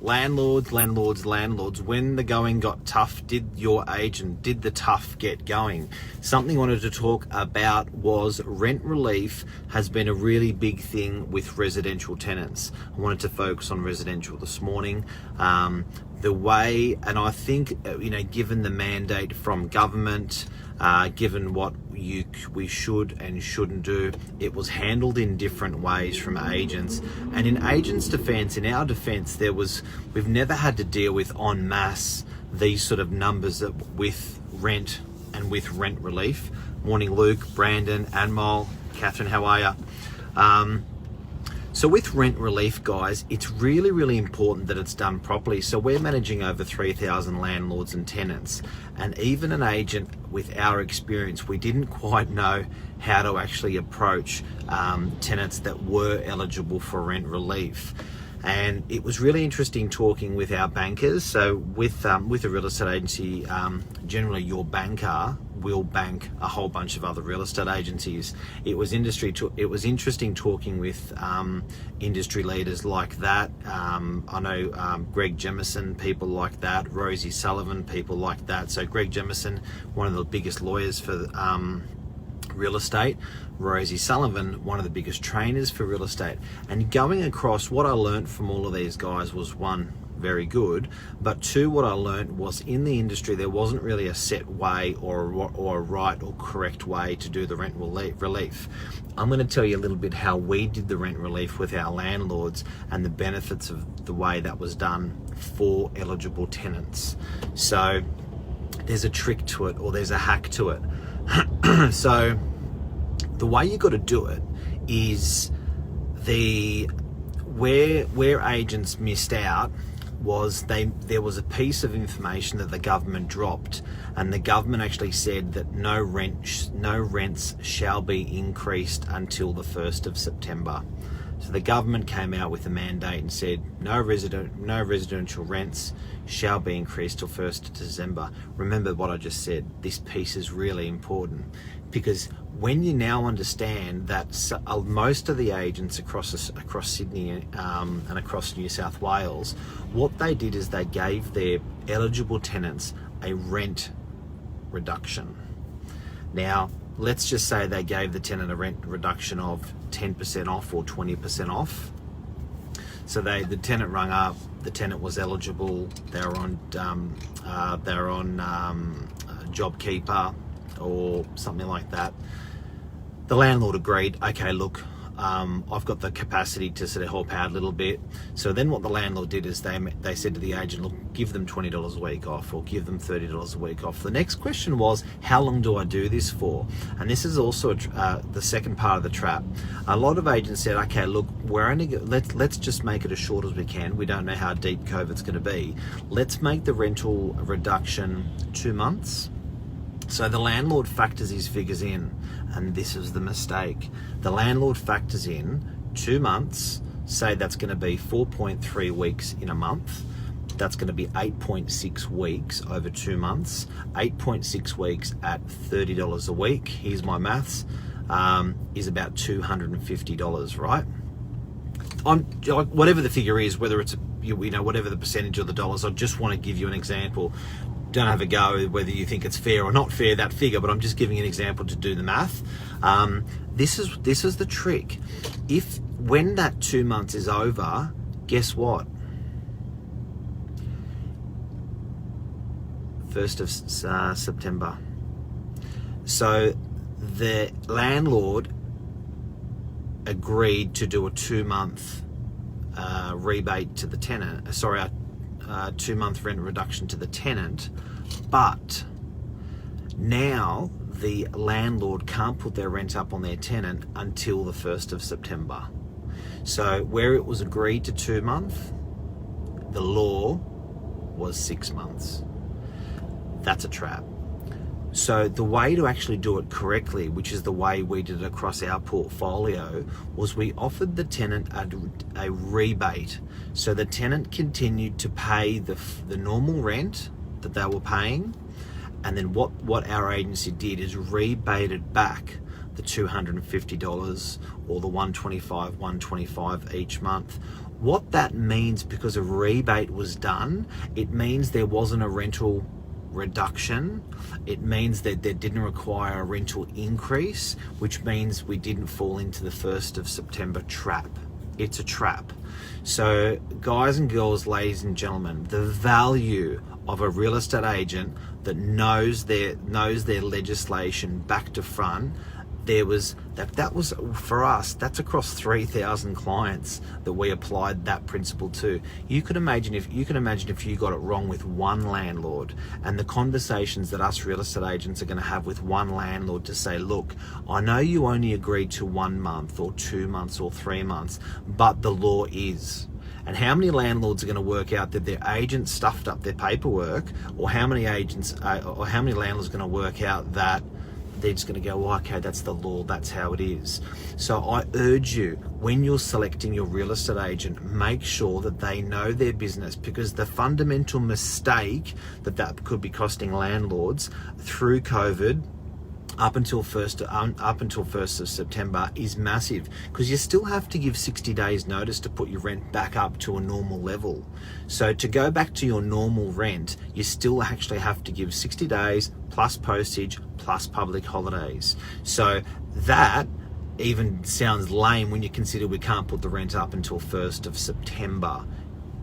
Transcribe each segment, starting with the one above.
landlords. When the going got tough, did the tough get going? Something I wanted to talk about was rent relief has been a really big thing with residential tenants. I wanted to focus on residential this morning. The way, and I think, given the mandate from government, given what we should and shouldn't do, it was handled in different ways from agents. And in agents' defence, in our defence, we've never had to deal with en masse these sort of numbers with rent and with rent relief. Morning, Luke, Brandon, Anmol, Catherine, how are you? So with rent relief, guys, it's really, really important that it's done properly. So we're managing over 3,000 landlords and tenants. And even an agent, with our experience, we didn't quite know how to actually approach tenants that were eligible for rent relief. And it was really interesting talking with our bankers. So with a real estate agency, generally your banker will bank a whole bunch of other real estate agencies. It was interesting talking with industry leaders like that. I know Greg Jemison, people like that. Rosie Sullivan, people like that. So Greg Jemison, one of the biggest lawyers for real estate. Rosie Sullivan, one of the biggest trainers for real estate. And going across, what I learned from all of these guys was, one, very good, but two, what I learned was in the industry there wasn't really a set way or a right or correct way to do the rent relief. I'm going to tell you a little bit how we did the rent relief with our landlords and the benefits of the way that was done for eligible tenants. So there's a trick to it, or there's a hack to it. So the way you got to do it is where agents missed out was there was a piece of information that the government dropped, and the government actually said that no rents shall be increased until the 1st of September. So the government came out with a mandate and said no residential rents shall be increased till 1st of December. Remember what I just said. This piece is really important, because when you now understand that most of the agents across Sydney and across New South Wales, what they did is they gave their eligible tenants a rent reduction. Now, let's just say they gave the tenant a rent reduction of 10% off or 20% off. So the tenant rung up, the tenant was eligible, they're on JobKeeper or something like that. The landlord agreed, okay, look, I've got the capacity to sort of help out a little bit. So then what the landlord did is they said to the agent, look, give them $20 a week off, or give them $30 a week off. The next question was, how long do I do this for? And this is also the second part of the trap. A lot of agents said, okay, look, let's just make it as short as we can. We don't know how deep COVID's going to be. Let's make the rental reduction 2 months. So the landlord factors his figures in, and this is the mistake. The landlord factors in 2 months, say that's going to be 4.3 weeks in a month. That's going to be 8.6 weeks over 2 months. 8.6 weeks at $30 a week, here's my maths, is about $250, right? Whatever the figure is, whether it's whatever the percentage of the dollars, I just want to give you an example. Don't have a go whether you think it's fair or not fair, that figure, but I'm just giving an example to do the math. This is the trick. When that 2 months is over, guess what? 1st of September. So the landlord agreed to do a 2 month rebate to the tenant. 2 month rent reduction to the tenant, but now the landlord can't put their rent up on their tenant until the 1st of September. So where it was agreed to 2 months, the law was 6 months. That's a trap. So the way to actually do it correctly, which is the way we did it across our portfolio, was we offered the tenant a rebate. So the tenant continued to pay the normal rent that they were paying, and then what our agency did is rebated back the $250 or the $125 each month. What that means, because a rebate was done, it means there wasn't a rental reduction. It means that they didn't require a rental increase, which means we didn't fall into the 1st of September trap. It's a trap. So guys and girls, ladies and gentlemen, the value of a real estate agent that knows their legislation back to front, that was for us, that's across 3,000 clients that we applied that principle to. You can imagine if you got it wrong with one landlord, and the conversations that us real estate agents are going to have with one landlord to say, look, I know you only agreed to 1 month or 2 months or 3 months, but the law is. And how many landlords are going to work out that their agent stuffed up their paperwork, or how many landlords are going to work out that they're just going to go, well, okay, that's the law, that's how it is. So I urge you, when you're selecting your real estate agent, make sure that they know their business, because the fundamental mistake that could be costing landlords through COVID up until 1st of September is massive, because you still have to give 60 days notice to put your rent back up to a normal level. So to go back to your normal rent, you still actually have to give 60 days plus postage plus public holidays. So that even sounds lame when you consider we can't put the rent up until 1st of September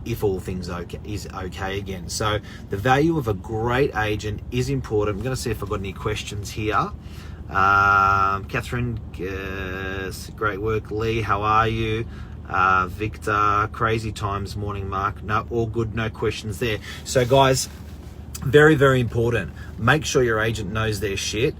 if all things is okay again. So the value of a great agent is important. I'm going to see if I've got any questions here. Catherine, great work. Lee, how are you? Victor, crazy times, morning, Mark. No, all good, no questions there. So guys, very, very important. Make sure your agent knows their shit.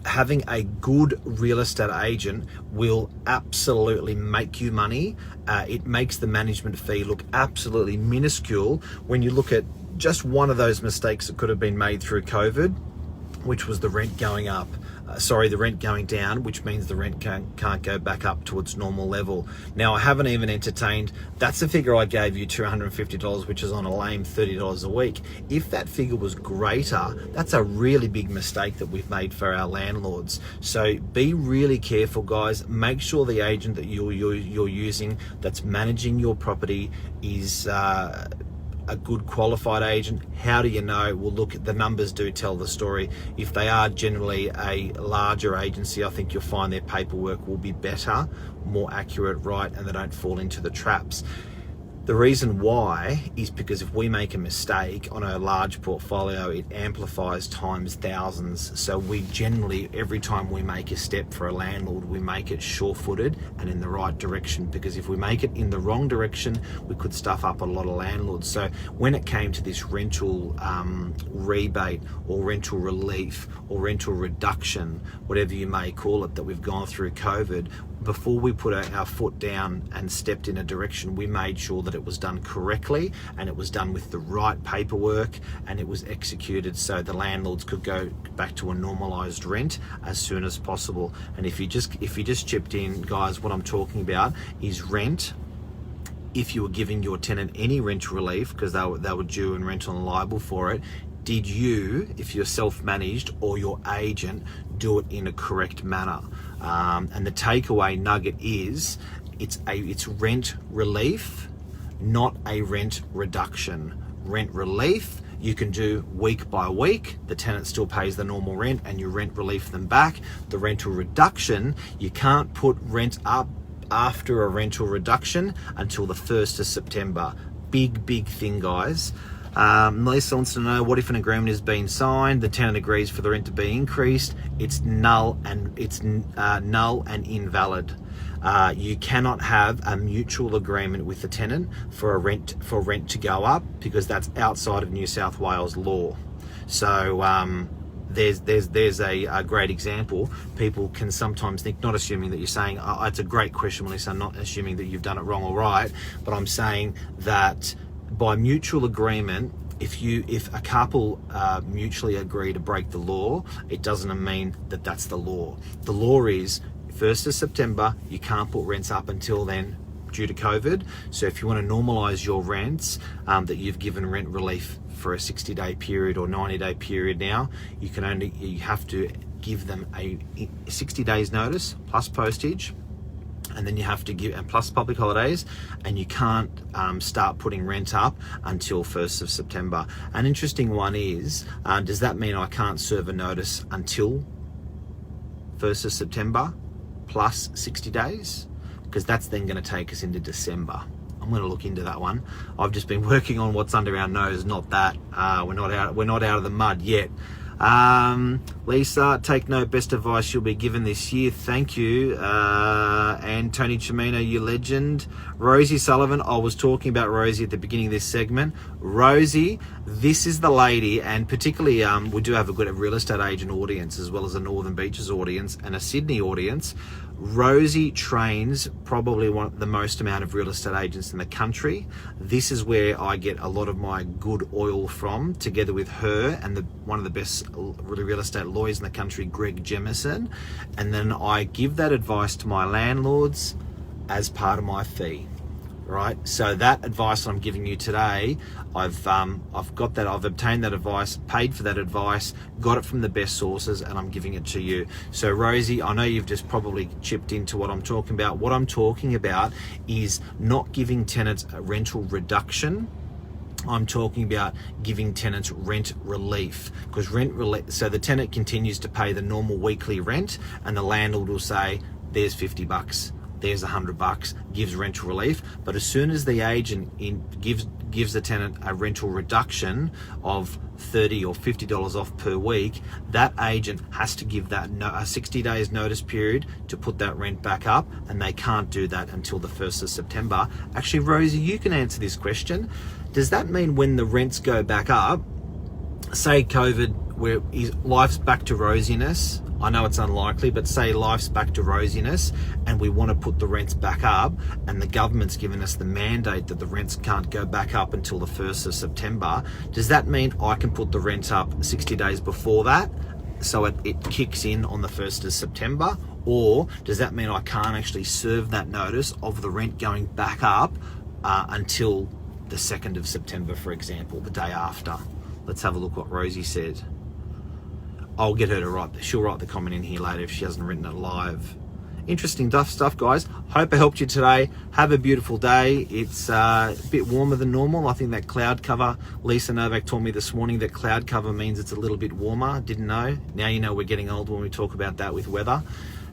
Having a good real estate agent will absolutely make you money. It makes the management fee look absolutely minuscule when you look at just one of those mistakes that could have been made through COVID, which was the rent going up. The rent going down, which means the rent can't go back up to its normal level. Now, I haven't even entertained, that's the figure I gave you, $250, which is on a lame $30 a week. If that figure was greater, that's a really big mistake that we've made for our landlords. So be really careful, guys. Make sure the agent that you're using that's managing your property is a good qualified agent. How do you know? Well, look, the numbers do tell the story. If they are generally a larger agency, I think you'll find their paperwork will be better, more accurate, right, and they don't fall into the traps. The reason why is because if we make a mistake on a large portfolio, it amplifies times thousands. So we generally, every time we make a step for a landlord, we make it sure-footed and in the right direction, because if we make it in the wrong direction, we could stuff up a lot of landlords. So when it came to this rental rebate or rental relief or rental reduction, whatever you may call it, that we've gone through COVID, before we put our foot down and stepped in a direction, we made sure that it was done correctly and it was done with the right paperwork and it was executed so the landlords could go back to a normalized rent as soon as possible. And if you just chipped in, guys, what I'm talking about is rent. If you were giving your tenant any rent relief because they were due and rental and liable for it, did you, if you're self-managed or your agent, do it in a correct manner? And the takeaway nugget is it's rent relief, not a rent reduction. Rent relief you can do week by week. The tenant still pays the normal rent and you rent relief them back. The rental reduction, you can't put rent up after a rental reduction until the 1st of September. Big thing, guys. Melissa wants to know, what if an agreement has been signed, the tenant agrees for the rent to be increased, it's null and invalid. You cannot have a mutual agreement with the tenant for rent to go up, because that's outside of New South Wales law. So there's a great example. People can sometimes think, not assuming that you're saying, oh, it's a great question, Melissa, I'm not assuming that you've done it wrong or right, but I'm saying that by mutual agreement, if a couple mutually agree to break the law, it doesn't mean that that's the law. The law is 1st of September, you can't put rents up until then due to COVID. So if you want to normalise your rents, that you've given rent relief for a 60-day period or 90-day period now, you have to give them a 60 days notice plus postage and then you have to give, and plus public holidays, and you can't start putting rent up until 1st of September. An interesting one is, does that mean I can't serve a notice until 1st of September plus 60 days? Because that's then going to take us into December. I'm going to look into that one. I've just been working on what's under our nose, not that. We're not out of the mud yet. Lisa, take note, best advice you'll be given this year. Thank you. And Tony Chimino, you legend. Rosie Sullivan, I was talking about Rosie at the beginning of this segment. Rosie, this is the lady, and particularly we do have a good real estate agent audience as well as a Northern Beaches audience and a Sydney audience. Rosie trains probably the most amount of real estate agents in the country. This is where I get a lot of my good oil from, together with her and one of the best real estate lawyers in the country, Greg Jemison. And then I give that advice to my landlords as part of my fee. Right, so that advice I'm giving you today, I've got that, I've obtained that advice, paid for that advice, got it from the best sources, and I'm giving it to you. So Rosie, I know you've just probably chipped into what I'm talking about. What I'm talking about is not giving tenants a rental reduction. I'm talking about giving tenants rent relief, because so the tenant continues to pay the normal weekly rent, and the landlord will say, there's $50. There's $100, gives rental relief. But as soon as the agent gives the tenant a rental reduction of $30 or $50 off per week, that agent has to give that a 60 days notice period to put that rent back up, and they can't do that until the 1st of September. Actually, Rosie, you can answer this question. Does that mean when the rents go back up, say COVID, where life's back to rosiness, I know it's unlikely, but say life's back to rosiness and we want to put the rents back up, and the government's given us the mandate that the rents can't go back up until the 1st of September, does that mean I can put the rent up 60 days before that, so it kicks in on the 1st of September? Or does that mean I can't actually serve that notice of the rent going back up until the 2nd of September, for example, the day after? Let's have a look what Rosie said. I'll get her to write, she'll write the comment in here later if she hasn't written it live. Interesting stuff, guys. Hope I helped you today. Have a beautiful day. It's a bit warmer than normal. I think that cloud cover, Lisa Novak told me this morning that cloud cover means it's a little bit warmer. Didn't know. Now you know we're getting old when we talk about that with weather.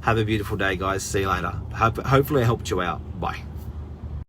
Have a beautiful day, guys. See you later. Hopefully I helped you out. Bye.